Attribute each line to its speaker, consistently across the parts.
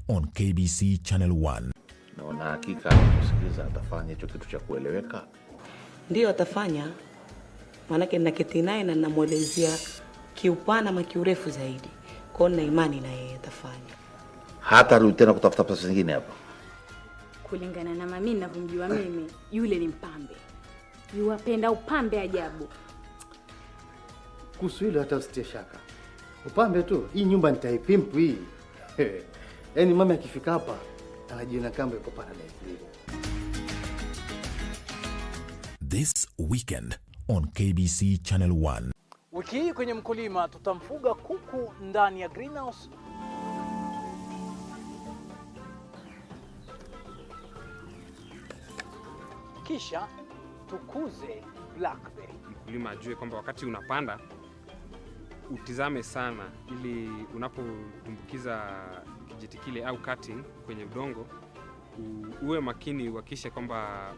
Speaker 1: on KBC Channel 1.
Speaker 2: Naona hakika kusikiliza atafanya hicho kitu cha kueleweka.
Speaker 3: Ndio atafanya. Manake ninaketi naye na namuelezea kiupana ama kiurefu zaidi. Kwa na imani na yeye atafanya.
Speaker 2: Hata rudi tena kutafuta pesa zingine hapa.
Speaker 4: Kulingana na mimi ninavyomjua mimi, yule ni mpambe. Yuwapenda upambe ajabu.
Speaker 5: Kuhusu hilo hata usitie shaka. Upambe tu, hii nyumba nitaipimpu hii. Yaani mama akifika hapa, anajiona kama yuko paradise.
Speaker 1: This weekend on KBC Channel 1.
Speaker 6: Wiki hii kwenye Mkulima tutamfuga kuku ndani ya greenhouse. Kisha tukuze blackberry.
Speaker 7: Mkulima ajue kwamba wakati unapanda utizame sana, ili unapotumbukiza kijiti kile au cutting kwenye udongo uwe makini, uhakikishe kwamba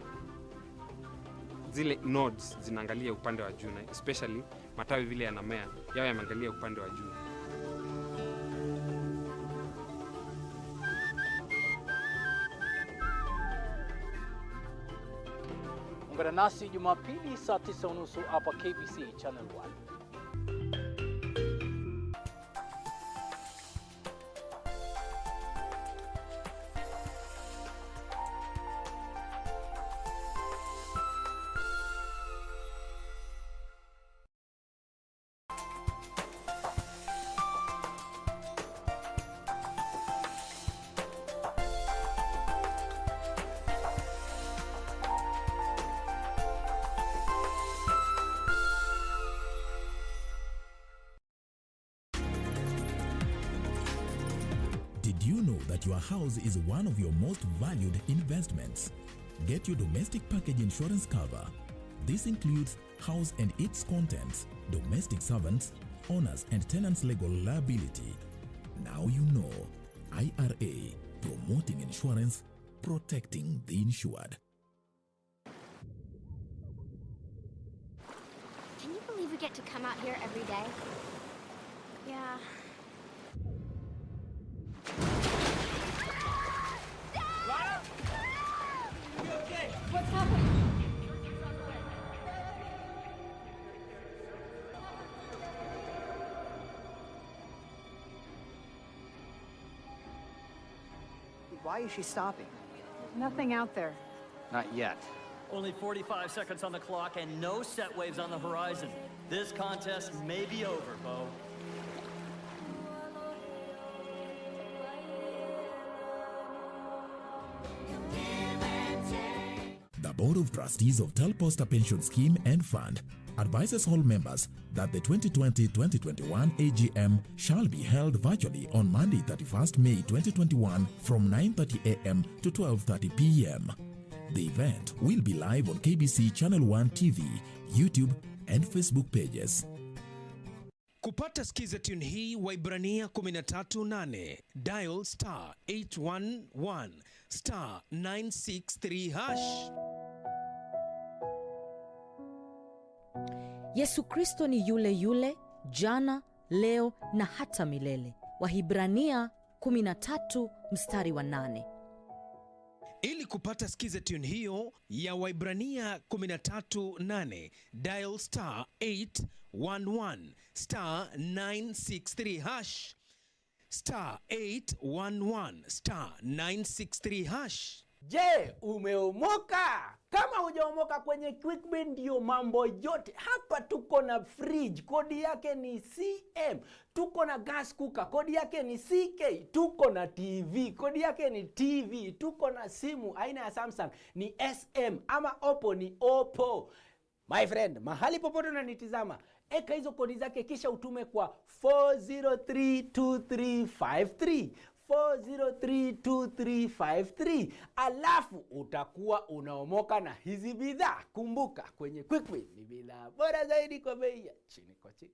Speaker 7: zile nodes zinaangalia upande wa juu, na especially matawi vile yanamea yao yameangalia upande wa juu.
Speaker 6: Ungana nasi Jumapili saa 9:30 hapa KBC Channel 1.
Speaker 1: Did you know that your house is one of your most valued investments? Get your domestic package insurance cover. This includes house and its contents, domestic servants, owners and tenants' legal liability. Now you know. IRA, promoting insurance, protecting the insured.
Speaker 8: Can you believe we get to come out here every day? Yeah.
Speaker 4: What's happening?
Speaker 9: Why is she stopping?
Speaker 4: Nothing out there.
Speaker 9: Not yet.
Speaker 10: Only 45 seconds on the clock and no set waves on the horizon. This contest may be over, Bo.
Speaker 1: The Board of Trustees of Telposta Pension Scheme and Fund advises all members that the 2020-2021 AGM shall be held virtually on Monday 31st May 2021 from 9:30 a.m. to 12:30 p.m. The event will be live on KBC Channel 1 TV, YouTube and Facebook pages.
Speaker 11: Kupata skiza tune hii Waibrania 13:8 dial *811 *963#.
Speaker 12: Yesu Kristo ni yule yule jana, leo na hata milele. Wahibrania 13:8.
Speaker 11: Ili kupata skiza tune hiyo ya Waibrania 13:8 dial *811 *963# *811 *963#.
Speaker 13: Je, umeomoka? Kama hujaomoka kwenye QuickBin ndio mambo yote. Hapa tuko na fridge, kodi yake ni CM. Tuko na gas cooker, kodi yake ni CK. Tuko na TV, kodi yake ni TV. Tuko na simu aina ya Samsung ni SM, ama Oppo ni Oppo. My friend, mahali popote unanitizama, eka hizo kodi zake kisha utume kwa 4032353. 4032353, alafu utakuwa unaomoka na hizi bidhaa. Kumbuka, kwenye QuickBin ni bidhaa bora zaidi kwa bei ya chini kwa chini.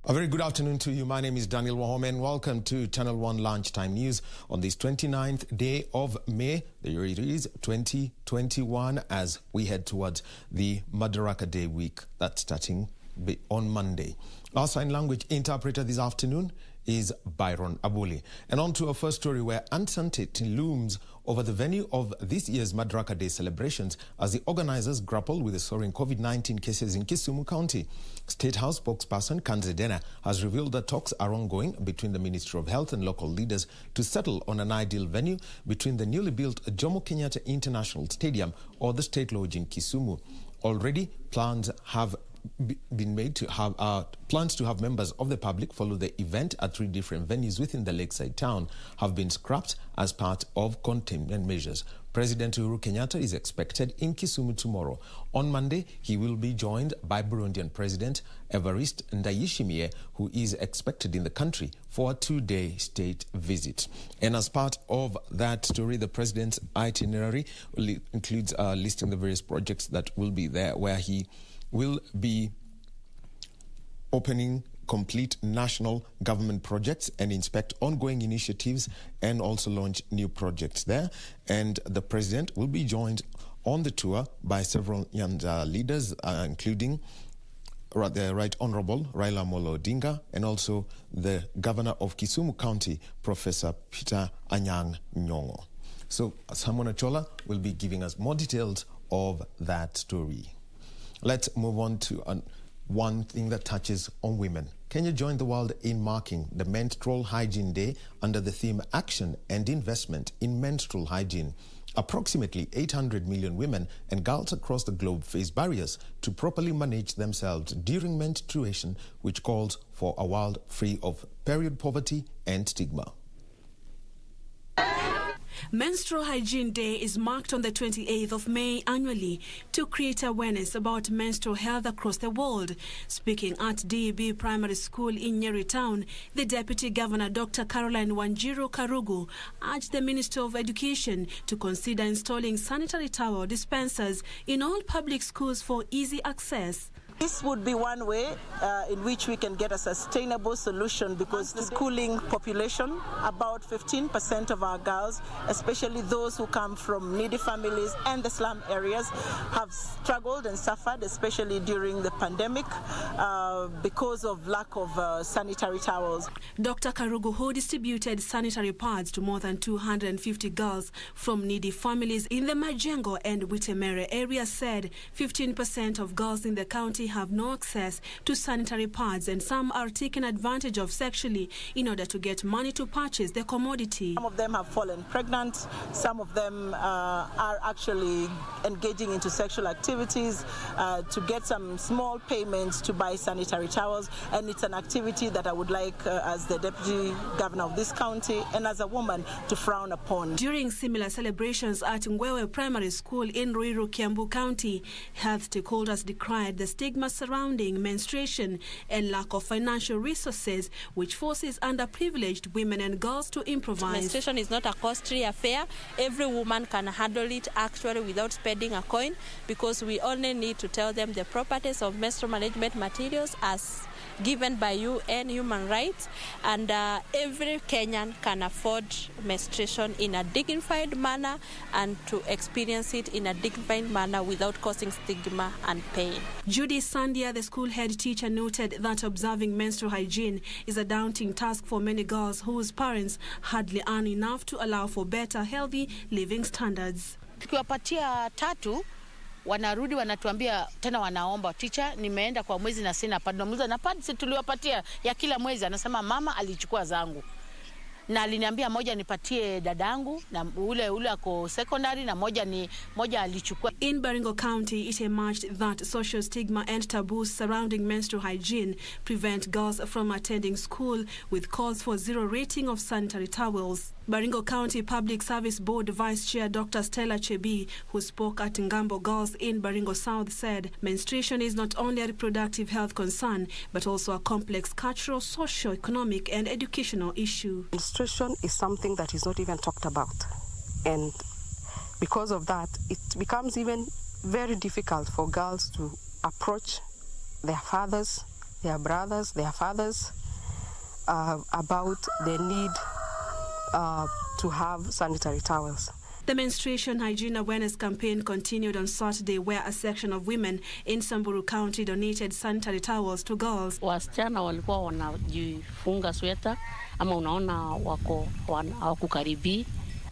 Speaker 14: A very good afternoon to you. My name is Daniel Wahome and welcome to Channel 1 Lunchtime News on this 29th day of May. The year it is 2021 as we head towards the Madaraka Day week that's starting on Monday. Our sign language interpreter this afternoon is Byron Abuli. And on to our first story where uncertainty looms over the venue of this year's Madaraka Day celebrations as the organizers grapple with the soaring COVID-19 cases in Kisumu County. State House spokesperson Kanzedena has revealed that talks are ongoing between the Ministry of Health and local leaders to settle on an ideal venue between the newly built Jomo Kenyatta International Stadium or the State Lodge in Kisumu. Already, plans have been made to have plans to have members of the public follow the event at 3 different venues within the lakeside town have been scrapped as part of containment measures. President Uhuru Kenyatta is expected in Kisumu tomorrow. On Monday, he will be joined by Burundian President Evariste Ndayishimiye, who is expected in the country for a 2-day state visit. And as part of that story, the president's itinerary includes listing the various projects that will be there, where he will be opening complete national government projects and inspect ongoing initiatives and also launch new projects there. And the president will be joined on the tour by several young leaders, including the Right Honorable Raila Amolo Odinga and also the Governor of Kisumu County, Professor Peter Anyang' Nyong'o. So Simon Achola will be giving us more details of that story. Let's move on to one thing that touches on women. Kenya joined the world in marking the Menstrual Hygiene Day under the theme Action and Investment in Menstrual Hygiene. Approximately 800 million women and girls across the globe face barriers to properly manage themselves during menstruation, which calls for a world free of period poverty and stigma.
Speaker 15: Menstrual Hygiene Day is marked on the 28th of May annually to create awareness about menstrual health across the world. Speaking at DEB Primary School in Nyeri Town, the Deputy Governor Dr. Caroline Wanjiru Karugu urged the Ministry of Education to consider installing sanitary towel dispensers in all public schools for easy access.
Speaker 16: This would be one way in which we can get a sustainable solution, because the schooling population, about 15% of our girls, especially those who come from needy families and the slum areas, have struggled and suffered, especially during the pandemic, because of lack of sanitary towels. Dr. Karugu, who distributed sanitary pads to more than 250 girls from needy families in the Majengo and Witemere area, said 15% of girls in the county have no access to sanitary pads, and some are taken advantage of sexually in order to get money to purchase the commodity. Some of them have fallen pregnant, some of them are actually engaging into sexual activities to get some small payments to buy sanitary towels, and it's an activity that I would like, as the Deputy Governor of this county and as a woman, to frown upon. During similar celebrations at Ngwewe Primary School in Ruiru, Kiambu County, health stakeholders decried the stigma surrounding menstruation and lack of financial resources, which forces underprivileged women and girls to improvise.
Speaker 17: Menstruation is not a costly affair. Every woman can handle it actually without spending a coin, because we only need to tell them the properties of menstrual management materials as given by UN Human Rights, and every Kenyan can afford menstruation in a dignified manner and to experience it in a dignified manner without causing stigma and pain.
Speaker 15: Judy Sandia, the school head teacher, noted that observing menstrual hygiene is a daunting task for many girls whose parents hardly earn enough to allow for better, healthy living standards.
Speaker 18: Tukiwapatia tatu, wanarudi wanatuambia tena, wanaomba teacher, nimeenda kwa mwezi na sina pad. Namuuliza, na pad si tuliwapatia ya kila mwezi? Anasema mama alichukua zangu, na aliniambia moja nipatie dadangu na ule ako secondary na moja alichukua.
Speaker 15: In Baringo County, it emerged that social stigma and taboos surrounding menstrual hygiene prevent girls from attending school, with calls for zero rating of sanitary towels. Baringo County Public Service Board Vice Chair Dr. Stella Chebi, who spoke at Ngambo Girls in Baringo South, said menstruation is not only a reproductive health concern, but also a complex cultural, socio-economic and educational issue.
Speaker 19: Menstruation is something that is not even talked about, and because of that, it becomes even very difficult for girls to approach their fathers, their brothers, their fathers, about the need to have sanitary towels.
Speaker 15: The menstruation hygiene awareness campaign continued on Saturday, where a section of women in Samburu County donated sanitary towels to girls.
Speaker 20: Wasichana walikuwa wanajifunga sweta ama unaona wako hawakukaribii.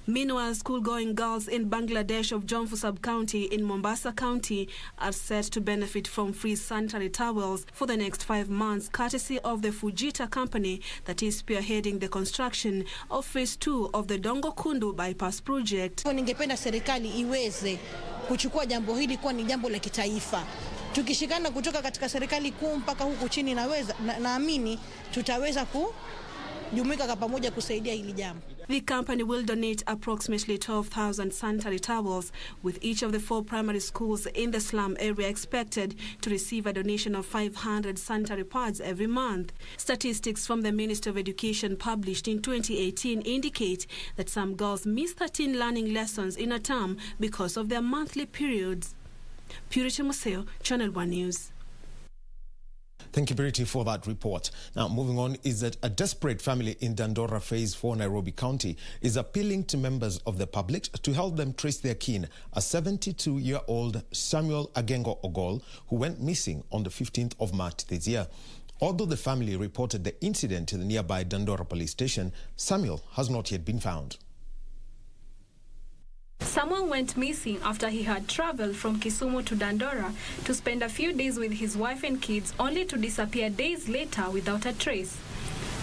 Speaker 15: Meanwhile, school-going girls in Bangladesh of Jomvu Sub-County in Mombasa County are set to benefit from free sanitary towels for the next 5 months, courtesy of the Fujita company that is spearheading the construction of Phase 2 of the Dongo Kundu bypass project.
Speaker 21: Ningependa serikali iweze kuchukua jambo hili kuwa ni jambo la kitaifa. Tukishikana kutoka katika serikali kuu mpaka huku chini, naamini tutaweza kujumuika kwa pamoja kusaidia hili jambo.
Speaker 15: The company will donate approximately 12,000 sanitary towels, with each of the 4 primary schools in the slum area expected to receive a donation of 500 sanitary pads every month. Statistics from the Ministry of Education published in 2018 indicate that some girls miss 13 learning lessons in a term because of their monthly periods. Purity Museo, Channel 1 News.
Speaker 14: Thank you, Purity, for that report. Now, moving on, is that a desperate family in Dandora Phase 4, Nairobi County, is appealing to members of the public to help them trace their kin, a 72-year-old Samuel Agengo Ogol, who went missing on the 15th of March this year. Although the family reported the incident to the nearby Dandora police station, Samuel has not yet been found.
Speaker 22: Someone went missing after he had traveled from Kisumu to Dandora to spend a few days with his wife and kids, only to disappear days later without a trace.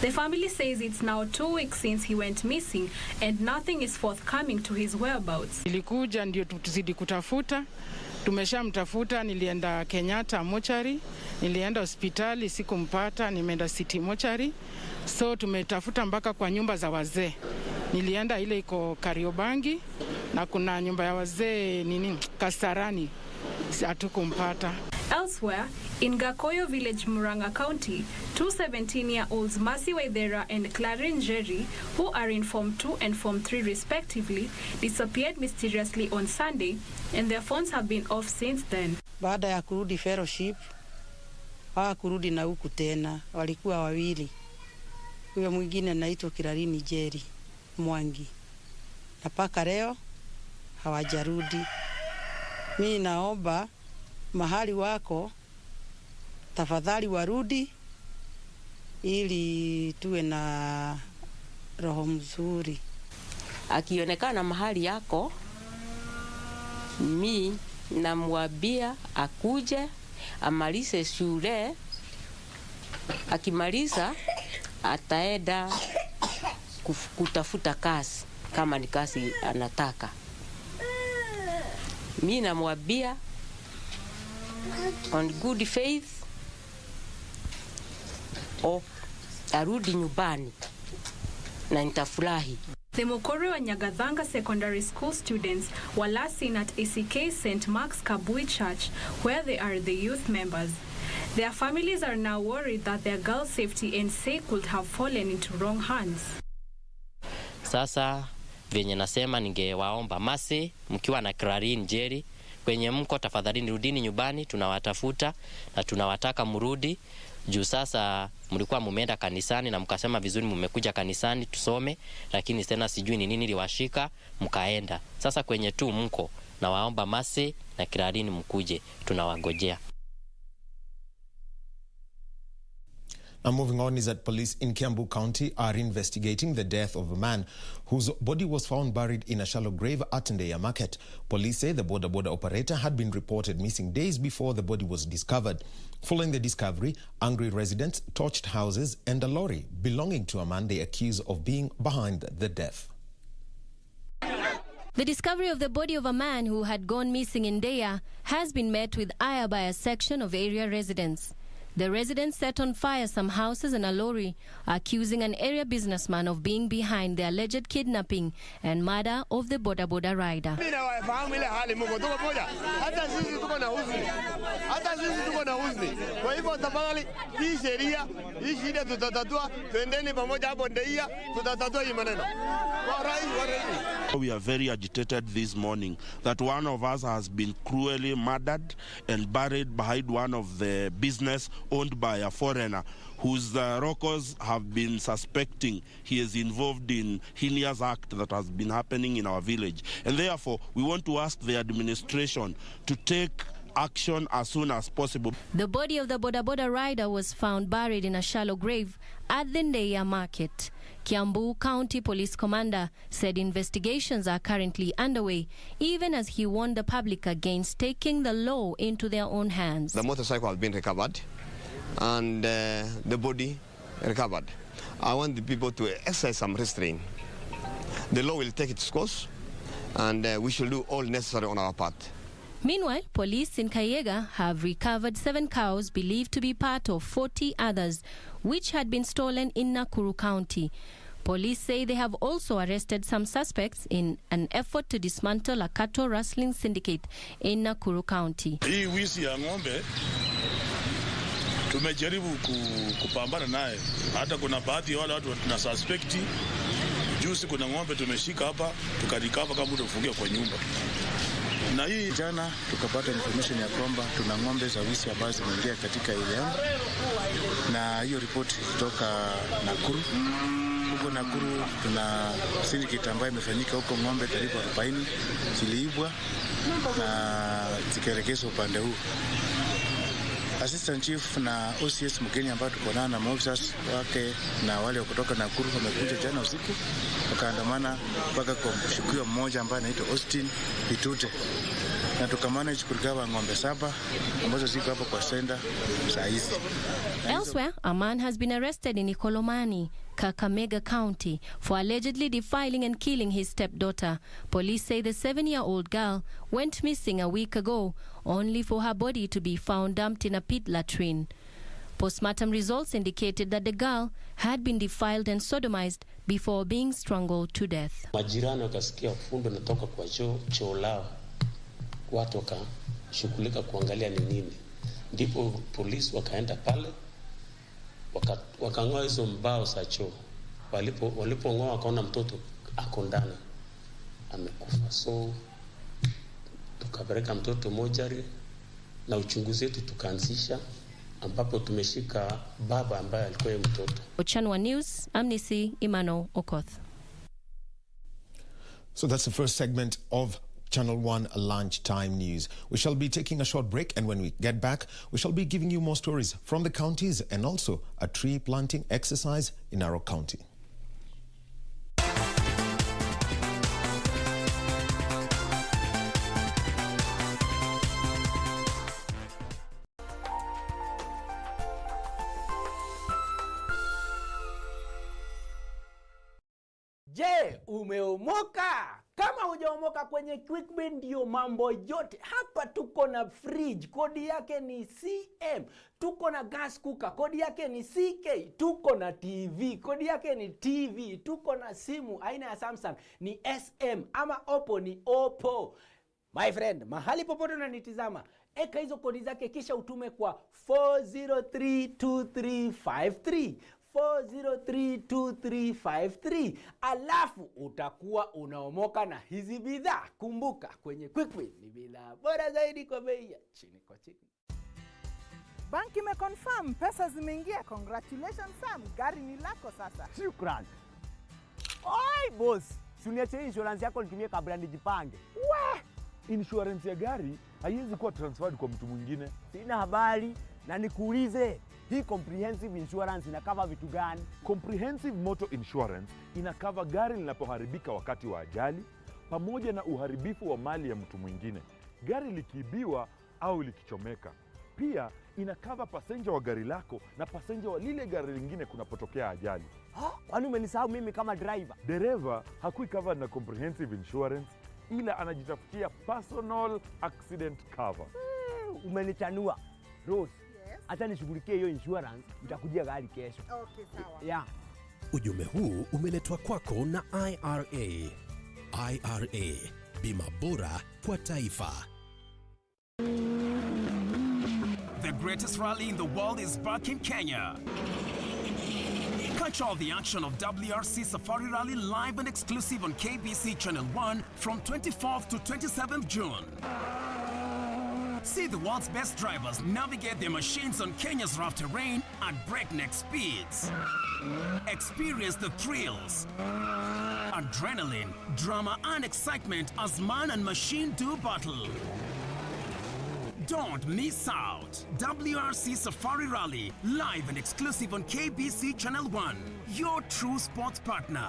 Speaker 22: The family says it's now 2 weeks since he went missing and nothing is forthcoming to his whereabouts.
Speaker 23: Nilikuja ndio tuzidi kutafuta. Tumeshamtafuta, nilienda Kenyatta mochari, nilienda hospitali sikumpata, nimeenda City mochari. So tumetafuta mpaka kwa nyumba za wazee. Nilienda ile iko Kariobangi na kuna nyumba ya wazee Kasarani, hatukumpata.
Speaker 22: Elsewhere, in Gakoyo village, Murang'a County, 2 17-year-olds Mercy Waithera and Clarin Jerry, who are in Form 2 and Form 3 respectively, disappeared mysteriously on Sunday, and their phones have been off since then.
Speaker 24: Baada ya kurudi fellowship, hawakurudi na huku tena, walikuwa wawili. Huyo mwingine anaitwa Clarin Jerry Mwangi. Na paka leo hawajarudi. Mimi naomba mahali wako tafadhali warudi ili tuwe na roho mzuri.
Speaker 20: Akionekana mahali yako, mi namwambia akuje amalize shule. Akimaliza ataenda kutafuta kazi kama ni kazi anataka. Mi namwambia on good faith arudi nyumbani na nitafurahi.
Speaker 22: The Mukore wa Nyagathanga Secondary School students were last seen at ACK St. Mark's Kabui Church, where they are the youth members. Their families are now worried that their girls' safety and sake could have fallen into wrong hands.
Speaker 20: Sasa venye nasema, ningewaomba Mercy, mkiwa na Clarin Jerry, kwenye mko tafadhali rudini nyumbani, tunawatafuta na tunawataka mrudi. Juu sasa mlikuwa mumeenda kanisani na mkasema vizuri mmekuja kanisani tusome, lakini tena sijui ni nini liwashika mkaenda. Sasa kwenye tu mko, na waomba Mercy na Clarin mkuje, tunawangojea.
Speaker 14: Now, moving on, is that police in Kiambu County are investigating the death of a man whose body was found buried in a shallow grave at NDEIYA Market. Police say the border operator had been reported missing days before the body was discovered. Following the discovery, angry residents torched houses and a lorry belonging to a man they accuse of being behind the death.
Speaker 25: The discovery of the body of a man who had gone missing in NDEIYA has been met with ire by a section of area residents. The residents set on fire some houses and a lorry, accusing an area businessman of being behind the alleged kidnapping and murder of the boda rider.
Speaker 26: We are very agitated this morning that one of us has been cruelly murdered and buried behind one of the business owned by a foreigner whose locals have been suspecting he is involved in heinous act that has been happening in our village. And therefore, we want to ask the administration to take action as soon as possible.
Speaker 25: The body of the Boda Boda rider was found buried in a shallow grave at the NDEIYA market. Kiambu County Police Commander said investigations are currently underway, even as he warned the public against taking the law into their own hands.
Speaker 2: The motorcycle has been recovered and the body recovered. I want the people to exercise some restraint. The law will take its course and we shall do all necessary on our part.
Speaker 25: Meanwhile, police in Kayega have recovered 7 cows believed to be part of 40 others, which had been stolen in Nakuru County. Police say they have also arrested some suspects in an effort to dismantle a cattle rustling syndicate in Nakuru County.
Speaker 3: Hii wizi ya ng'ombe tumejaribu kupambana naye. Hata kuna baadhi ya wale watu tunasuspect. Juzi kuna ng'ombe tumeshika hapa tukarikava kama tufungia kwa nyumba. Na hii jana tukapata information ya kwamba tuna ng'ombe za wizi ambazo zimeingia katika ile yangu. Na hiyo ripoti kutoka Nakuru. Huko Nakuru tuna syndicate ambayo imefanyika huko, ng'ombe karibu 40 ziliibwa na zikaelekezwa upande huu. Assistant Chief na OCS mgeni ambao tuko nao na officers wake na wale kutoka Nakuru wamekuja jana usiku wakaandamana mpaka kwa mshukiwa mmoja ambaye anaitwa Austin Pitute, na tukamanage kugawa ng'ombe 7 ambazo ziko hapo kwa senda saa hizi.
Speaker 25: Elsewhere, a man has been arrested in Ikolomani, Kakamega County, for allegedly defiling and killing his stepdaughter. Police say the 7-year-old girl went missing a week ago, only for her body to be found dumped in a pit latrine. Postmortem results indicated that the girl had been defiled and sodomized before being strangled to death.
Speaker 5: Majirani wakasikia fundo natoka kwa choo lao. Watu wakashughulika kuangalia ni nini. Ndipo polisi wakaenda pale wakang'oa hizo mbao za choo. Walipong'oa wakaona mtoto ako ndani amekufa. So tukapeleka mtoto mojari na uchunguzi wetu tukaanzisha, ambapo tumeshika baba ambaye alikuwa mtoto.
Speaker 25: Ochanwa News, Amnesty, Imano Okoth.
Speaker 14: So that's the first segment of Channel 1 Lunchtime News. We shall be taking a short break, and when we get back, we shall be giving you more stories from the counties and also a tree planting exercise in Narok County.
Speaker 13: Je, umeomoka? Kama hujaomoka kwenye QuickBin ndio mambo yote. Hapa tuko na fridge, kodi yake ni CM. Tuko na gas cooker, kodi yake ni CK. Tuko na TV, kodi yake ni TV. Tuko na simu aina ya Samsung ni SM, ama Oppo ni Oppo. My friend, mahali popote unanitizama, eka hizo kodi zake kisha utume kwa 4032353. 4032353, alafu utakuwa unaomoka na hizi bidhaa. Kumbuka, kwenye QuickBin ni bidhaa bora zaidi kwa bei ya chini kwa chini.
Speaker 6: Banki imeconfirm pesa zimeingia. Congratulations Sam, gari ni lako sasa.
Speaker 7: Shukran. Oi boss, suniache insurance yako nitumie kabla nijipange. We, insurance ya gari haiwezi kuwa transferred kwa mtu mwingine. Sina habari, na nikuulize, hii comprehensive insurance inakava vitu gani?
Speaker 8: Comprehensive motor insurance inakava gari linapoharibika wakati wa ajali, pamoja na uharibifu wa mali ya mtu mwingine, gari likiibiwa au likichomeka. Pia inakava passenger wa gari lako na passenger wa lile gari lingine kunapotokea ajali.
Speaker 7: Kwani umenisahau mimi kama driver?
Speaker 8: Dereva hakui covered na comprehensive insurance, ila anajitafutia personal accident cover.
Speaker 7: Umenichanua. Rose, hata nishughulikie hiyo insurance, nitakujia gari kesho.
Speaker 6: Okay, sawa.
Speaker 7: Yeah.
Speaker 27: Ujumbe huu umeletwa kwako na IRA. IRA, bima bora kwa taifa.
Speaker 28: The greatest rally in the world is back in Kenya. Catch all the action of WRC Safari Rally live and exclusive on KBC Channel 1 from 24th to 27th June. See the world's best drivers navigate their machines on Kenya's rough terrain at breakneck speeds. Experience the thrills, adrenaline, drama and excitement as man and machine do battle. Don't miss out. WRC Safari Rally, live and exclusive on KBC Channel 1, your true sports partner.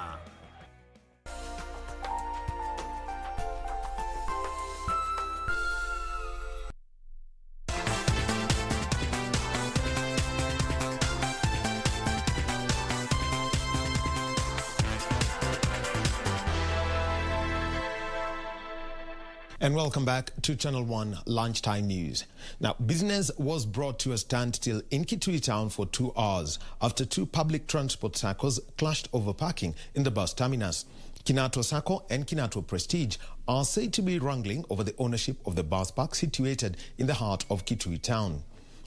Speaker 14: And welcome back to Channel 1 Lunchtime News. Now, business was brought to a standstill in Kitui Town for 2 hours after 2 public transport SACCOs clashed over parking in the bus terminus. Kinato SACCO and Kinato Prestige are said to be wrangling over the ownership of the bus park situated in the heart of Kitui Town.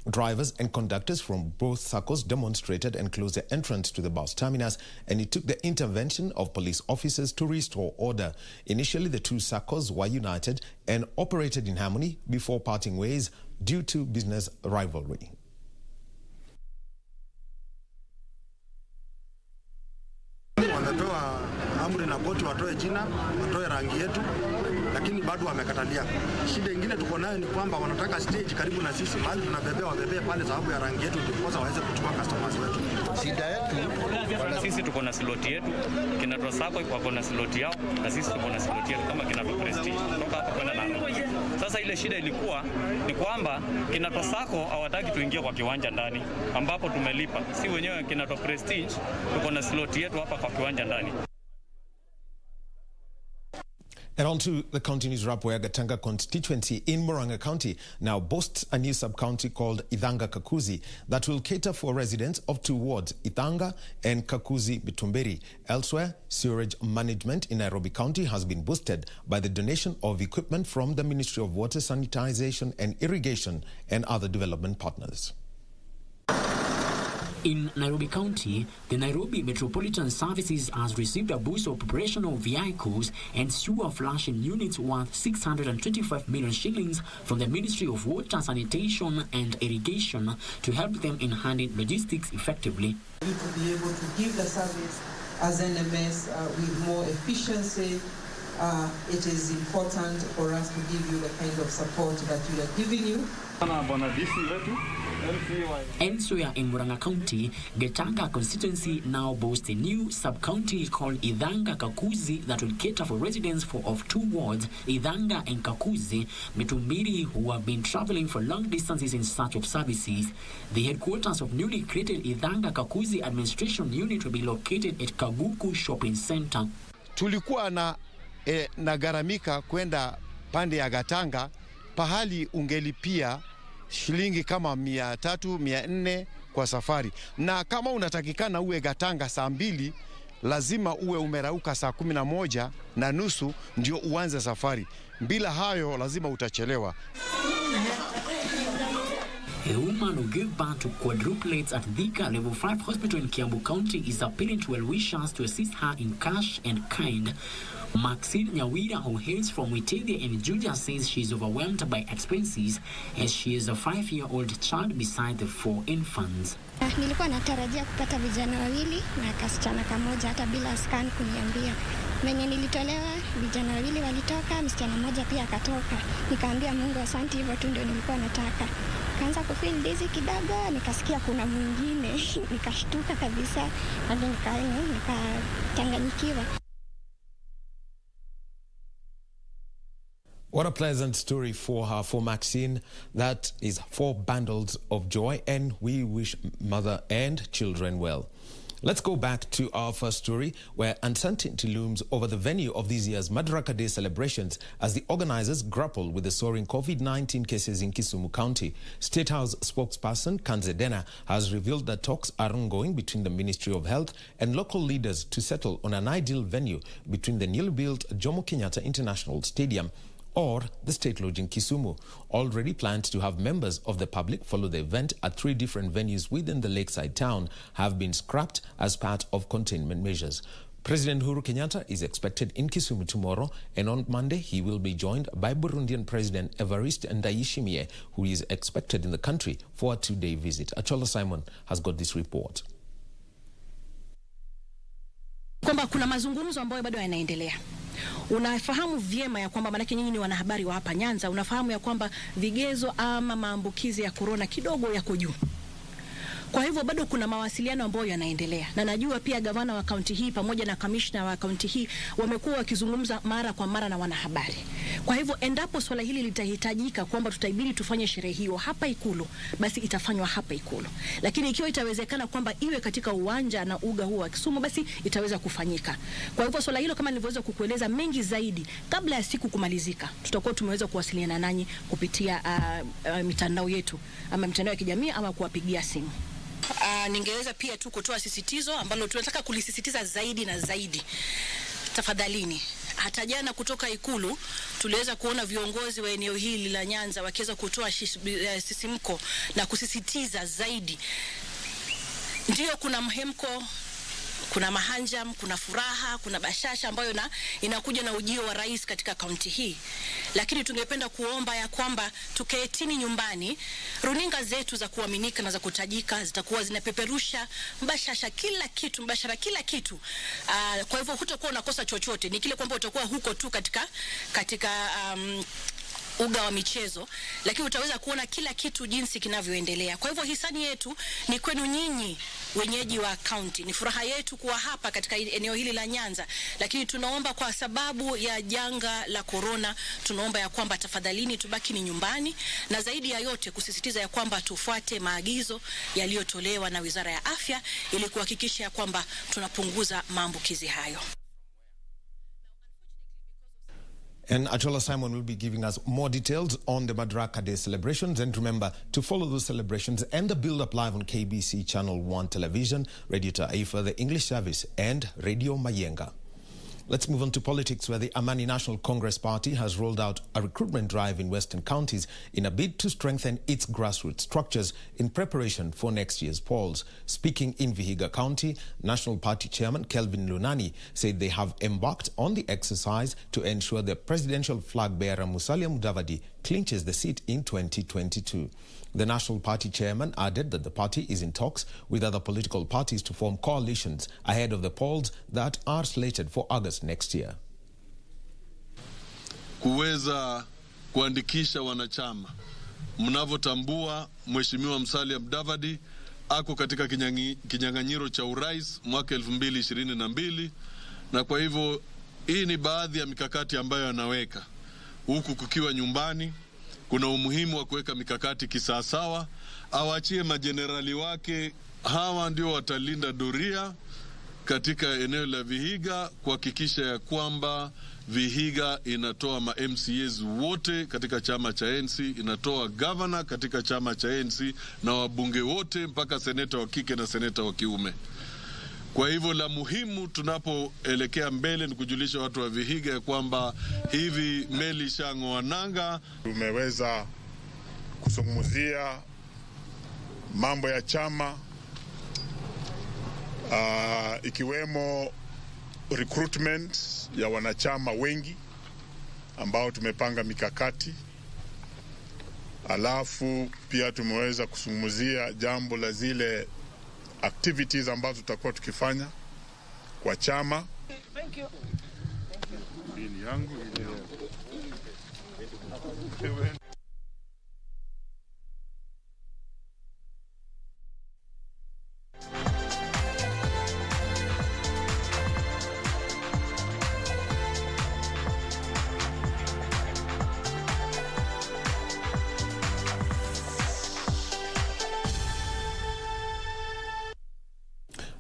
Speaker 14: Drivers and conductors from both SACCOs demonstrated and closed the entrance to the bus terminus, and it took the intervention of police officers to restore order. Initially, the 2 SACCOs were united and operated in harmony before parting ways due to business rivalry.
Speaker 1: Wametoa amri na koti watoe jina, watoe rangi yetu, lakini bado wamekatalia. Shida ingine tuko nayo ni kwamba wanataka stage karibu na sisi, mahali tunabebea wabebee pale sababu ya rangi yetu, ndipo waweze kuchukua customers wetu. Shida yetu
Speaker 4: na sisi tuko na slot yetu, Kinato SACCO wako na slot yao, na sisi tuko na slot yetu kama Kinato Prestige kutoka hapa kwenda Nairobi. Sasa ile shida ilikuwa ni kwamba Kinato SACCO hawataki tuingie kwa kiwanja ndani ambapo tumelipa. Si wenyewe Kinato Prestige tuko na slot yetu hapa kwa kiwanja ndani.
Speaker 14: And on to the county news wrap, where Gatanga constituency in Murang'a County now boasts a new sub-county called Ithanga Kakuzi that will cater for residents of 2 wards, Ithanga and Kakuzi Bitumberi. Elsewhere, sewerage management in Nairobi County has been boosted by the donation of equipment from the Ministry of Water, Sanitization and Irrigation and other development partners.
Speaker 9: In Nairobi County, the Nairobi Metropolitan Services has received a boost of operational vehicles and sewer flushing units worth 625 million shillings from the Ministry of Water, Sanitation and Irrigation to help them in handling logistics effectively.
Speaker 10: To be able to give the service as NMS with more efficiency, it is important for us to give you the kind of support that we are giving you.
Speaker 9: Elsewhere in Murang'a County, Gatanga constituency now boasts a new sub-county called Ithanga Kakuzi that will cater for residents of 2 wards, Ithanga and Kakuzi, Metumbiri, who have been traveling for long distances in search of services. The headquarters of newly created Ithanga Kakuzi administration unit will be located at Kaguku Shopping Center.
Speaker 11: Tulikuwa na garamika kwenda pande ya Gatanga, pahali ungelipia shilingi kama 300, 400 kwa safari. Na kama unatakikana uwe Gatanga saa 2, lazima uwe umerauka saa 11:30 ndio uanze safari. Bila hayo lazima utachelewa.
Speaker 9: A woman who gave birth to quadruplets at Thika Level 5 Hospital in Kiambu County is appealing to well-wishers to assist her in cash and kind. Maxine Nyawira, who hails from Witavia in Juja, says she is overwhelmed by expenses as she is a 5-year-old child beside the 4 infants.
Speaker 12: Nilikuwa natarajia kupata vijana 2 na kasichana kamoja hata bila scan kuniambia. Menye nilitolewa, vijana 2 walitoka, msichana mmoja pia akatoka. Nikaambia Mungu asante, hivyo tu ndio nilikuwa nataka. Kaanza kufeel dizzy kidogo, nikasikia kuna mwingine, nikashtuka kabisa, hadi nikachanganyikiwa.
Speaker 14: What a pleasant story for her, for Maxine. That is 4 bundles of joy, and we wish mother and children well. Let's go back to our first story, where uncertainty looms over the venue of this year's Madaraka Day celebrations as the organizers grapple with the soaring COVID-19 cases in Kisumu County. State House spokesperson Kanzedena has revealed that talks are ongoing between the Ministry of Health and local leaders to settle on an ideal venue between the newly built Jomo Kenyatta International Stadium or the State Lodge in Kisumu. Already planned to have members of the public follow the event at 3 different venues within the lakeside town have been scrapped as part of containment measures. President Uhuru Kenyatta is expected in Kisumu tomorrow, and on Monday he will be joined by Burundian President Evariste Ndayishimiye, who is expected in the country for a 2-day visit. Achola Simon has got this report.
Speaker 15: Kwamba kuna mazungumzo ambayo bado yanaendelea. Unafahamu vyema ya kwamba manake nyinyi ni wanahabari wa hapa Nyanza, unafahamu ya kwamba vigezo ama maambukizi ya corona kidogo yako juu. Kwa hivyo bado kuna mawasiliano ambayo yanaendelea. Na najua pia gavana wa kaunti hii pamoja na kamishna wa kaunti hii wamekuwa wakizungumza mara kwa mara na wanahabari. Kwa hivyo endapo swala hili litahitajika kwamba tutaibidi tufanye sherehe hiyo hapa Ikulu, basi itafanywa hapa Ikulu. Lakini ikiwa itawezekana kwamba iwe katika uwanja na uga huo wa Kisumu, basi itaweza kufanyika. Kwa hivyo swala hilo kama nilivyoweza kukueleza mengi zaidi kabla ya siku kumalizika, tutakuwa tumeweza kuwasiliana nanyi kupitia mitandao yetu ama mitandao ya kijamii ama kuwapigia simu. Ningeweza pia tu kutoa sisitizo ambalo tunataka kulisisitiza zaidi na zaidi. Tafadhalini, hata jana kutoka Ikulu tuliweza kuona viongozi wa eneo hili la Nyanza wakiweza kutoa sisimko na kusisitiza zaidi. Ndio kuna mhemko, kuna mahanjam, kuna furaha, kuna bashasha ambayo inakuja na ujio wa rais katika kaunti hii. Lakini tungependa kuomba ya kwamba tukaetini nyumbani, runinga zetu za kuaminika na za kutajika zitakuwa zinapeperusha mbashasha kila kitu, mbashara kila kitu. Kwa hivyo hutakuwa unakosa chochote. Ni kile kwamba utakuwa huko tu katika uga wa michezo, lakini utaweza kuona kila kitu jinsi kinavyoendelea. Kwa hivyo hisani yetu ni kwenu nyinyi wenyeji wa county. Ni furaha yetu kuwa hapa katika eneo hili la Nyanza, lakini tunaomba kwa sababu ya janga la corona, tunaomba ya kwamba tafadhalini tubaki ni nyumbani, na zaidi ya yote kusisitiza ya kwamba tufuate maagizo yaliyotolewa na Wizara ya Afya ili kuhakikisha ya kwamba tunapunguza maambukizi hayo.
Speaker 14: And Achola Simon will be giving us more details on the Madaraka Day celebrations. And remember to follow those celebrations and the build-up live on KBC Channel 1 Television, Radio Taifa, the English service, and Radio Mayenga. Let's move on to politics, where the Amani National Congress Party has rolled out a recruitment drive in Western counties in a bid to strengthen its grassroots structures in preparation for next year's polls. Speaking in Vihiga County, National Party Chairman Kelvin Lunani said they have embarked on the exercise to ensure the presidential flag bearer Musalia Mudavadi clinches the seat in 2022. The National Party chairman added that the party is in talks with other political parties to form coalitions ahead of the polls that are slated for August next year.
Speaker 16: Kuweza kuandikisha wanachama. Mnavyotambua, Mheshimiwa Musalia Mudavadi ako katika kinyang'anyiro cha urais mwaka 2022, na kwa hivyo hii ni baadhi ya mikakati ambayo anaweka. Huku kukiwa nyumbani, kuna umuhimu wa kuweka mikakati kisawasawa, awachie majenerali wake, hawa ndio watalinda doria katika eneo la Vihiga, kuhakikisha ya kwamba Vihiga inatoa ma-MCAs wote katika chama cha ANC, inatoa governor katika chama cha ANC, na wabunge wote mpaka seneta wa kike na seneta wa kiume. Kwa hivyo la muhimu tunapoelekea mbele ni kujulisha watu wa Vihiga ya kwamba hivi meli shang'oa nanga.
Speaker 17: Tumeweza kuzungumzia mambo ya chama, ikiwemo recruitment ya wanachama wengi ambao tumepanga mikakati. Alafu pia tumeweza kuzungumzia jambo la zile activities ambazo tutakuwa tukifanya kwa chama.
Speaker 15: Thank you.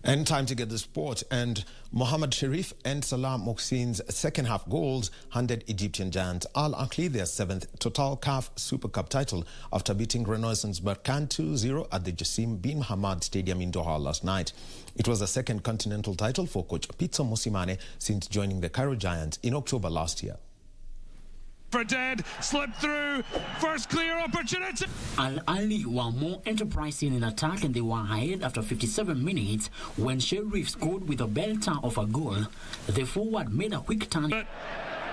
Speaker 14: And time to get the sport. And Mohamed Sharif and Salah Mohsin's second half goals handed Egyptian giants Al Ahly their 7th total CAF Super Cup title after beating Renaissance Berkane 2-0 at the Jassim bin Hamad Stadium in Doha last night. It was the second continental title for coach Pitso Mosimane since joining the Cairo Giants in October last year.
Speaker 18: for dead, slipped through, first clear opportunity.
Speaker 9: Al Ahly were more enterprising in attack and they were ahead after 57 minutes when Sheriff scored with a belter of a goal. The forward made a quick turn.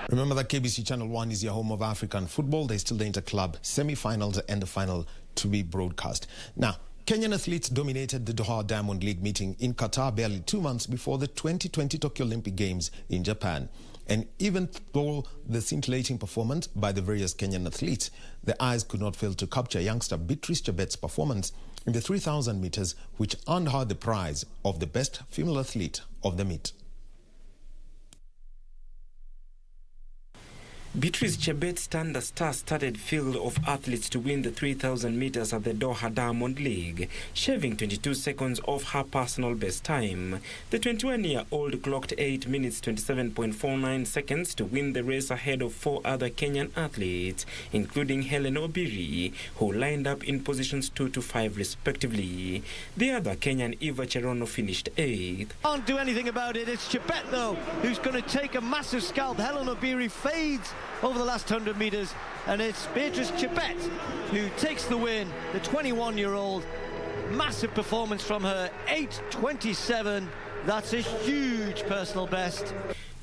Speaker 14: Remember that KBC Channel 1 is your home of African football. There's still the Interclub semi-finals and the final to be broadcast. Now, Kenyan athletes dominated the Doha Diamond League meeting in Qatar barely 2 months before the 2020 Tokyo Olympic Games in Japan. And even though the scintillating performance by the various Kenyan athletes, the eyes could not fail to capture youngster Beatrice Chebet's performance in the 3,000 meters, which earned her the prize of the best female athlete of the meet.
Speaker 19: Beatrice Chebet stunned a star-studded field of athletes to win the 3,000 meters at the Doha Diamond League, shaving 22 seconds off her personal best time. The 21-year-old clocked 8 minutes 27.49 seconds to win the race ahead of 4 other Kenyan athletes, including Helen Obiri, who lined up in positions 2 to 5 respectively. The other Kenyan, Eva Cherono, finished 8th.
Speaker 20: Can't do anything about it. It's Chebet, though, who's going to take a massive scalp. Helen Obiri fades over the last 100 meters, and it's Beatrice Chebet who takes the win, the 21-year-old. Massive performance from her, 8:27. That's a huge personal best.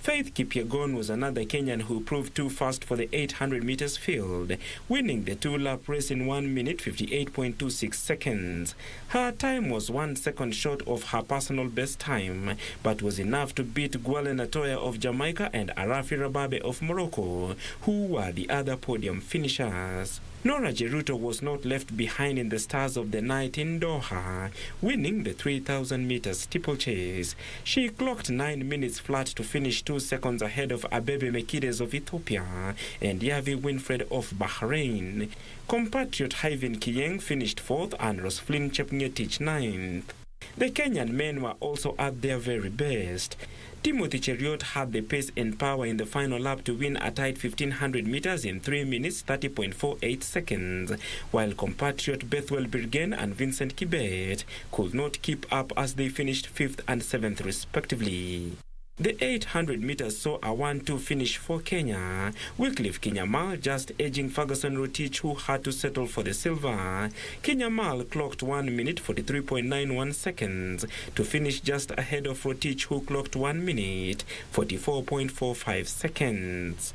Speaker 19: Faith Kipyegon was another Kenyan who proved too fast for the 800 meters field, winning the 2-lap race in 1 minute 58.26 seconds. Her time was 1 second short of her personal best time, but was enough to beat Gwale Natoya of Jamaica and Arafi Rababe of Morocco, who were the other podium finishers. Nora Jeruto was not left behind in the stars of the night in Doha, winning the 3,000 meters steeplechase. She clocked 9 minutes flat to finish 2 seconds ahead of Abebe Mekides of Ethiopia and Yavi Winfred of Bahrain. Compatriot Hyvin Kiyeng finished 4th and Rosflin Chepngetich 9th. The Kenyan men were also at their very best. Timothy Cheriot had the pace and power in the final lap to win a tight 1,500 meters in 3 minutes 30.48 seconds, while compatriot Bethwell Birgen and Vincent Kibet could not keep up as they finished 5th and 7th respectively. The 800 meters saw a 1-2 finish for Kenya, Wycliffe Kinyamal just edging Ferguson Rotich, who had to settle for the silver. Kinyamal clocked 1 minute 43.91 seconds to finish just ahead of Rotich, who clocked 1 minute 44.45 seconds.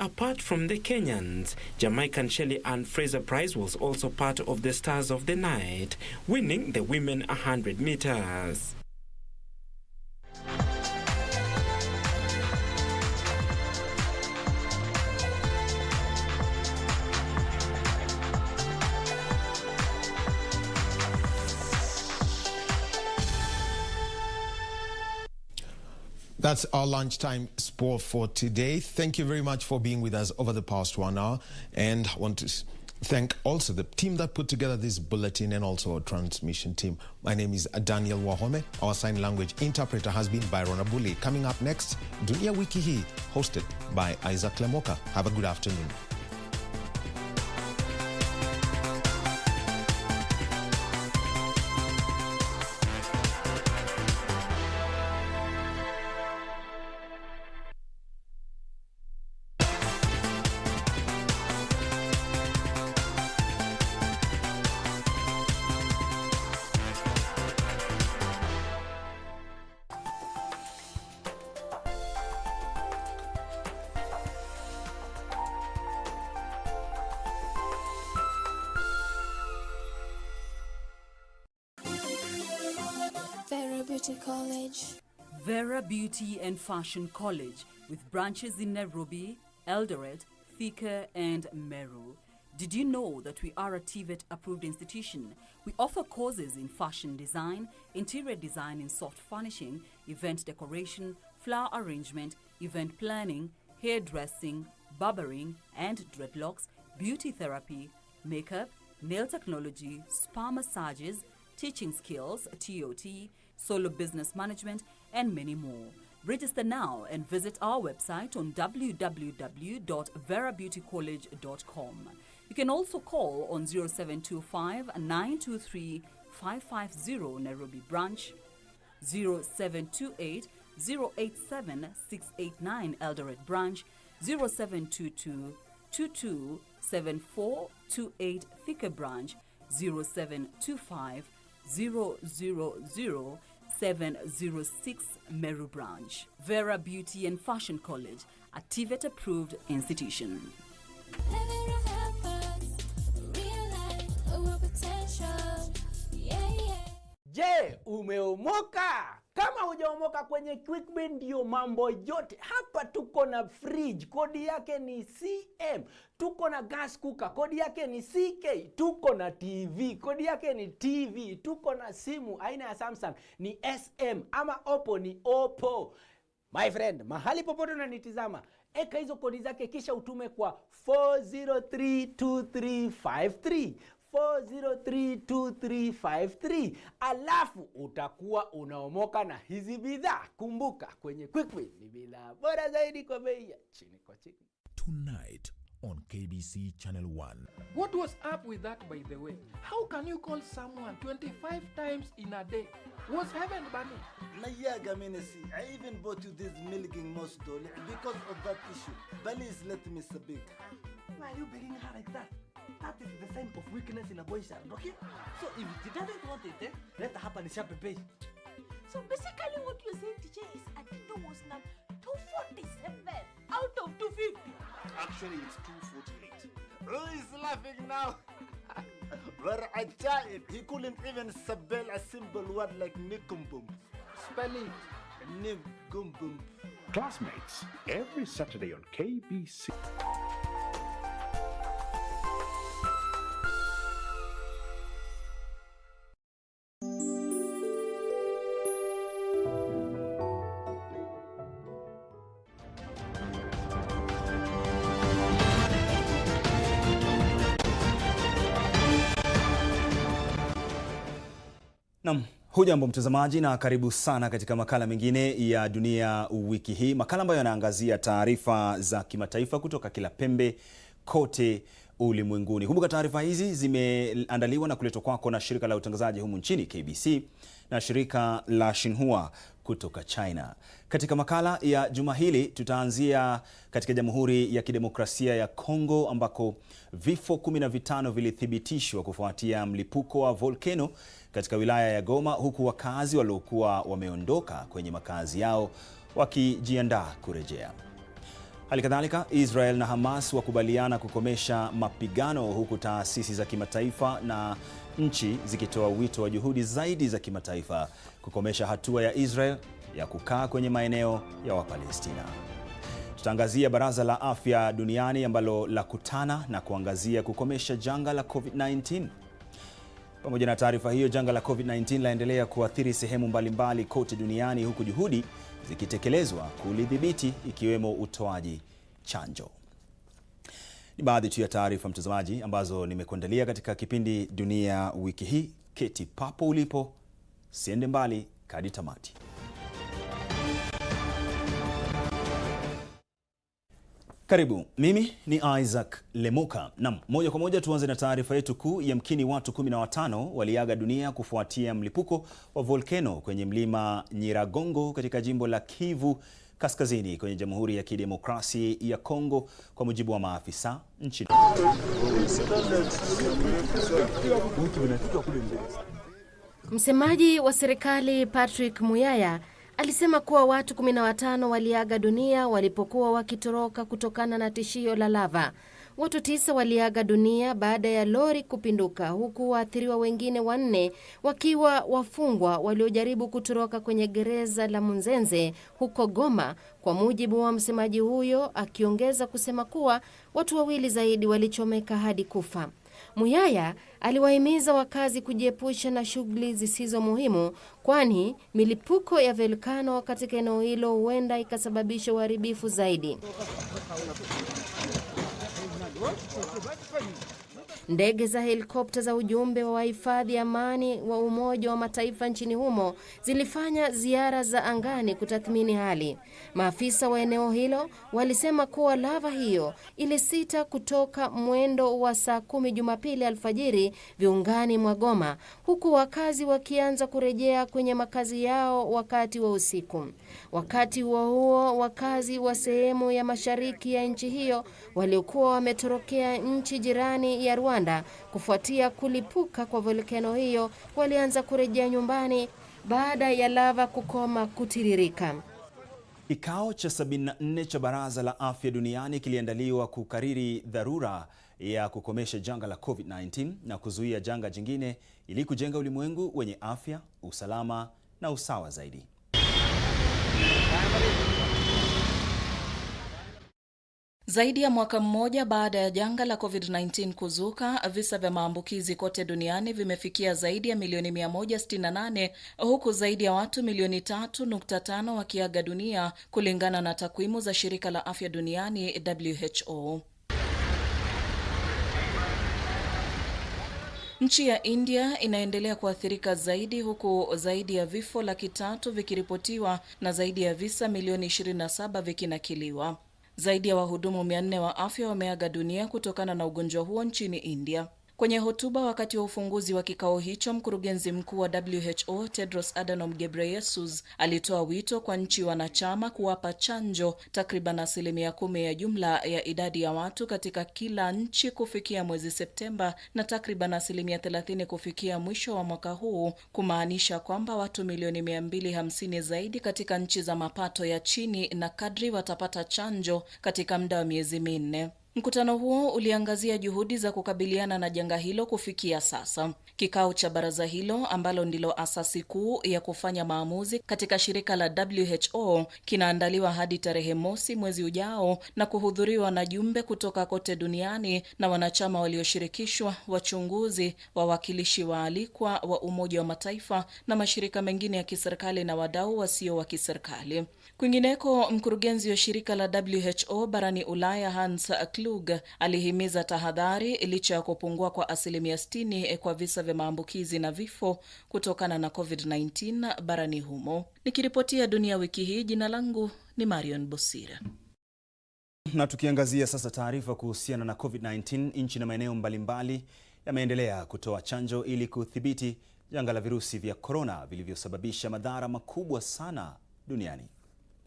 Speaker 19: Apart from the Kenyans, Jamaican Shelley Ann Fraser Price was also part of the stars of the night, winning the women 100 meters.
Speaker 14: That's our lunchtime sport for today. Thank you very much for being with us over the past 1 hour. And I want to thank also the team that put together this bulletin and also our transmission team. My name is Daniel Wahome. Our sign language interpreter has been Byron Abuli. Coming up next, Dunia Wiki Hii, hosted by Isaac Lemoka. Have a good afternoon.
Speaker 21: Vera Beauty and Fashion College, with branches in Nairobi, Eldoret, Thika, and Meru. Did you know that we are a TVET-approved institution? We offer courses in fashion design, interior design and soft furnishing, event decoration, flower arrangement, event planning, hairdressing, barbering and dreadlocks, beauty therapy, makeup, nail technology, spa massages, teaching skills, TOT, solo business management, and many more. Register now and visit our website on www.verabeautycollege.com. You can also call on 0725 923 550 Nairobi branch, 0728 087-689 Eldoret branch, 0722-227428 Thika branch, 0725-000-706 Meru branch. Vera Beauty and Fashion College, a TVET approved institution.
Speaker 13: Je, umeomoka? Kama hujaomoka kwenye QuickBin ndio mambo yote. Hapa tuko na fridge, kodi yake ni CM. Tuko na gas cooker, kodi yake ni CK. Tuko na TV, kodi yake ni TV. Tuko na simu aina ya Samsung ni SM, ama Oppo ni Oppo. My friend, mahali popote unanitizama, eka hizo kodi zake kisha utume kwa 4032353. 4032353, alafu utakuwa unaomoka na hizi bidhaa. Kumbuka, kwenye QuickBin ni bidhaa bora zaidi kwa bei ya chini kwa chini.
Speaker 2: Tonight on KBC Channel 1.
Speaker 3: What was up with that, by the way? How can you call someone 25 times in a day? Was heaven burning?
Speaker 5: Nayaga Menesi, I even bought you this milking mosdol because of that issue. Please let me speak.
Speaker 22: Why are you begging her like that? That is the sign of weakness in a boy's child, okay? So if she doesn't want it, let her happen in sharp pay.
Speaker 23: So basically what you're saying, teacher, is Atito was now 247 out of 250.
Speaker 5: Actually, it's 248. Who is laughing now? Very ajaib. He couldn't even spell a simple word like nikumbum.
Speaker 3: Spell it.
Speaker 5: Nikumbum.
Speaker 24: Classmates, every Saturday on KBC.
Speaker 25: Naam, hujambo mtazamaji na karibu sana katika makala mengine ya Dunia Wiki Hii. Makala ambayo yanaangazia taarifa za kimataifa kutoka kila pembe kote ulimwenguni. Kumbuka taarifa hizi zimeandaliwa na kuletwa kwako na shirika la utangazaji humu nchini KBC na shirika la Xinhua kutoka China. Katika makala ya juma hili tutaanzia katika Jamhuri ya Kidemokrasia ya Kongo ambako vifo 15 vilithibitishwa kufuatia mlipuko wa volkano katika wilaya ya Goma, huku wakazi waliokuwa wameondoka kwenye makazi yao wakijiandaa kurejea. Halikadhalika, Israel na Hamas wakubaliana kukomesha mapigano, huku taasisi za kimataifa na nchi zikitoa wito wa juhudi zaidi za kimataifa kukomesha hatua ya Israel ya kukaa kwenye maeneo ya Wapalestina. Tutaangazia Baraza la Afya Duniani ambalo lakutana na kuangazia kukomesha janga la COVID-19. Pamoja na taarifa hiyo, janga la COVID-19 laendelea kuathiri sehemu mbalimbali kote duniani, huku juhudi zikitekelezwa kulidhibiti, ikiwemo utoaji chanjo. Ni baadhi tu ya taarifa mtazamaji ambazo nimekuandalia katika kipindi Dunia Wiki Hii. Keti papo ulipo, siende mbali hadi tamati. Karibu, mimi ni Isaac Lemuka. Naam, moja kwa moja tuanze na taarifa yetu kuu. Yamkini watu 15 waliaga dunia kufuatia mlipuko wa volkano kwenye mlima Nyiragongo katika jimbo la Kivu Kaskazini kwenye Jamhuri ya Kidemokrasia ya Kongo, kwa mujibu wa maafisa nchini.
Speaker 26: Msemaji wa serikali Patrick Muyaya alisema kuwa watu 15 waliaga dunia walipokuwa wakitoroka kutokana na tishio la lava. Watu 9 waliaga dunia baada ya lori kupinduka, huku waathiriwa wengine 4 wakiwa wafungwa waliojaribu kutoroka kwenye gereza la Munzenze huko Goma, kwa mujibu wa msemaji huyo, akiongeza kusema kuwa watu 2 zaidi walichomeka hadi kufa. Muyaya aliwahimiza wakazi kujiepusha na shughuli zisizo muhimu, kwani milipuko ya volkano katika eneo hilo huenda ikasababisha uharibifu zaidi. Ndege za helikopta za ujumbe wa wahifadhi amani wa Umoja wa Mataifa nchini humo zilifanya ziara za angani kutathmini hali. Maafisa wa eneo hilo walisema kuwa lava hiyo ilisita kutoka mwendo wa saa 10 Jumapili alfajiri viungani mwa Goma, huku wakazi wakianza kurejea kwenye makazi yao wakati wa usiku. Wakati huo wakazi wa sehemu ya mashariki ya nchi hiyo waliokuwa wametorokea nchi jirani ya Rwanda kufuatia kulipuka kwa volkano hiyo walianza kurejea nyumbani baada ya lava kukoma kutiririka.
Speaker 25: Kikao cha 74 cha Baraza la Afya Duniani kiliandaliwa kukariri dharura ya kukomesha janga la COVID-19 na kuzuia janga jingine ili kujenga ulimwengu wenye afya, usalama na usawa zaidi.
Speaker 1: Zaidi ya mwaka mmoja baada ya janga la COVID-19 kuzuka, visa vya maambukizi kote duniani vimefikia zaidi ya milioni 168, huku zaidi ya watu milioni 3.5 wakiaga dunia kulingana na takwimu za shirika la afya duniani WHO. Nchi ya India inaendelea kuathirika zaidi, huku zaidi ya vifo 300,000 vikiripotiwa na zaidi ya visa milioni 27 vikinakiliwa. Zaidi ya wahudumu 400 wa afya wameaga dunia kutokana na ugonjwa huo nchini India. Kwenye hotuba wakati wa ufunguzi wa kikao hicho, mkurugenzi mkuu wa WHO Tedros Adhanom Ghebreyesus alitoa wito kwa nchi wanachama kuwapa chanjo takriban 10% ya jumla ya idadi ya watu katika kila nchi kufikia mwezi Septemba na takriban 30% kufikia mwisho wa mwaka huu, kumaanisha kwamba watu milioni 250 zaidi katika nchi za mapato ya chini na kadri watapata chanjo katika muda wa miezi 4. Mkutano huo uliangazia juhudi za kukabiliana na janga hilo kufikia sasa. Kikao cha baraza hilo ambalo ndilo asasi kuu ya kufanya maamuzi katika shirika la WHO kinaandaliwa hadi tarehe 1 mwezi ujao na kuhudhuriwa na jumbe kutoka kote duniani na wanachama walioshirikishwa, wachunguzi, wawakilishi waalikwa wa Umoja wa Mataifa na mashirika mengine ya kiserikali na wadau wasio wa kiserikali. Kwingineko, mkurugenzi wa shirika la WHO barani Ulaya Hans Klug alihimiza tahadhari licha ya kupungua kwa 60% kwa visa vya maambukizi na vifo kutokana na COVID-19 barani humo. Nikiripotia Dunia Wiki Hii, jina langu ni Marion Bosira.
Speaker 25: Na tukiangazia sasa taarifa kuhusiana na COVID-19, nchi na maeneo mbalimbali yameendelea kutoa chanjo ili kudhibiti janga la virusi vya corona vilivyosababisha madhara makubwa sana duniani.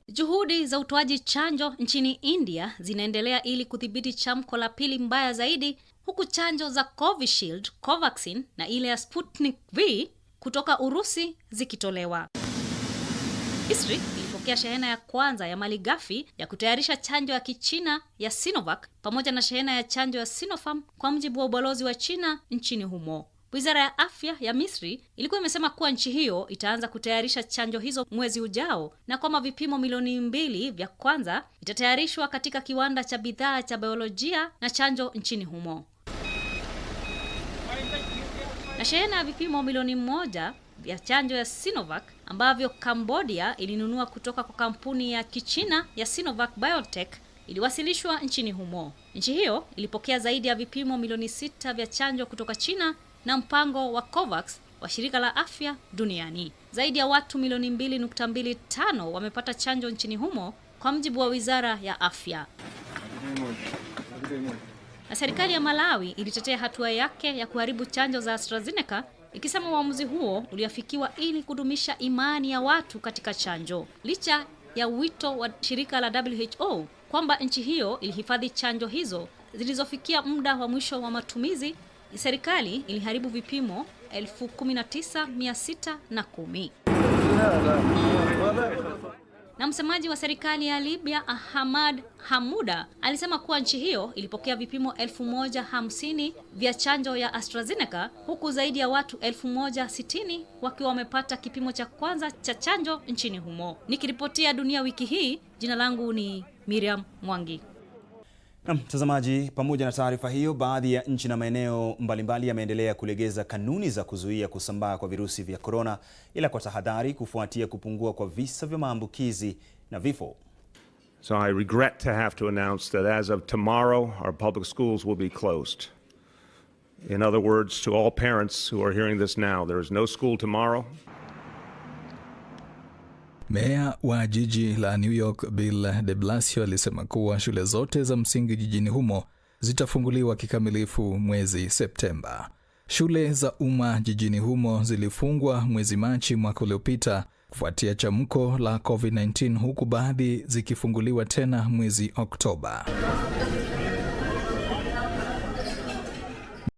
Speaker 4: Juhudi za utoaji chanjo nchini India zinaendelea ili kudhibiti chamko la pili mbaya zaidi, huku chanjo za Covishield, Covaxin na ile ya Sputnik V kutoka Urusi zikitolewa. Misri ilipokea shehena ya kwanza ya malighafi ya kutayarisha chanjo ya Kichina ya Sinovac pamoja na shehena ya chanjo ya Sinopharm kwa mujibu wa ubalozi wa China nchini humo. Wizara ya Afya ya Misri ilikuwa imesema kuwa nchi hiyo itaanza kutayarisha chanjo hizo mwezi ujao na kwamba vipimo milioni 2 vya kwanza itatayarishwa katika kiwanda cha bidhaa cha biolojia na chanjo nchini humo. Na shehena ya vipimo milioni 1 vya chanjo ya Sinovac ambavyo Cambodia ilinunua kutoka kwa kampuni ya Kichina ya Sinovac Biotech iliwasilishwa nchini humo. Nchi hiyo ilipokea zaidi ya vipimo milioni 6 vya chanjo kutoka China na mpango wa COVAX wa shirika la afya duniani. Zaidi ya watu milioni 2.25 wamepata chanjo nchini humo kwa mujibu wa wizara ya afya. Na serikali ya Malawi ilitetea hatua yake ya kuharibu chanjo za AstraZeneca, ikisema uamuzi huo uliafikiwa ili kudumisha imani ya watu katika chanjo, licha ya wito wa shirika la WHO kwamba nchi hiyo ilihifadhi chanjo hizo zilizofikia muda wa mwisho wa matumizi. Serikali iliharibu vipimo 19,610. Na msemaji wa serikali ya Libya Ahmad Hamouda alisema kuwa nchi hiyo ilipokea vipimo 1,050 vya chanjo ya AstraZeneca, huku zaidi ya watu 1,060 wakiwa wamepata kipimo cha kwanza cha chanjo nchini humo. Nikiripotia Dunia Wiki Hii, jina langu ni Miriam Mwangi.
Speaker 25: Na mtazamaji, pamoja na taarifa hiyo, baadhi ya nchi na maeneo mbalimbali yameendelea kulegeza kanuni za kuzuia kusambaa kwa virusi vya corona, ila kwa tahadhari kufuatia kupungua kwa visa vya maambukizi na vifo.
Speaker 24: So I regret to have to announce that as of tomorrow, our public schools will be closed. In other words, to all parents who are hearing this now, there is no school tomorrow.
Speaker 6: Meya wa jiji la New York Bill de Blasio alisema kuwa shule zote za msingi jijini humo zitafunguliwa kikamilifu mwezi Septemba. Shule za umma jijini humo zilifungwa mwezi Machi mwaka uliopita kufuatia chamko la COVID-19, huku baadhi zikifunguliwa tena mwezi Oktoba.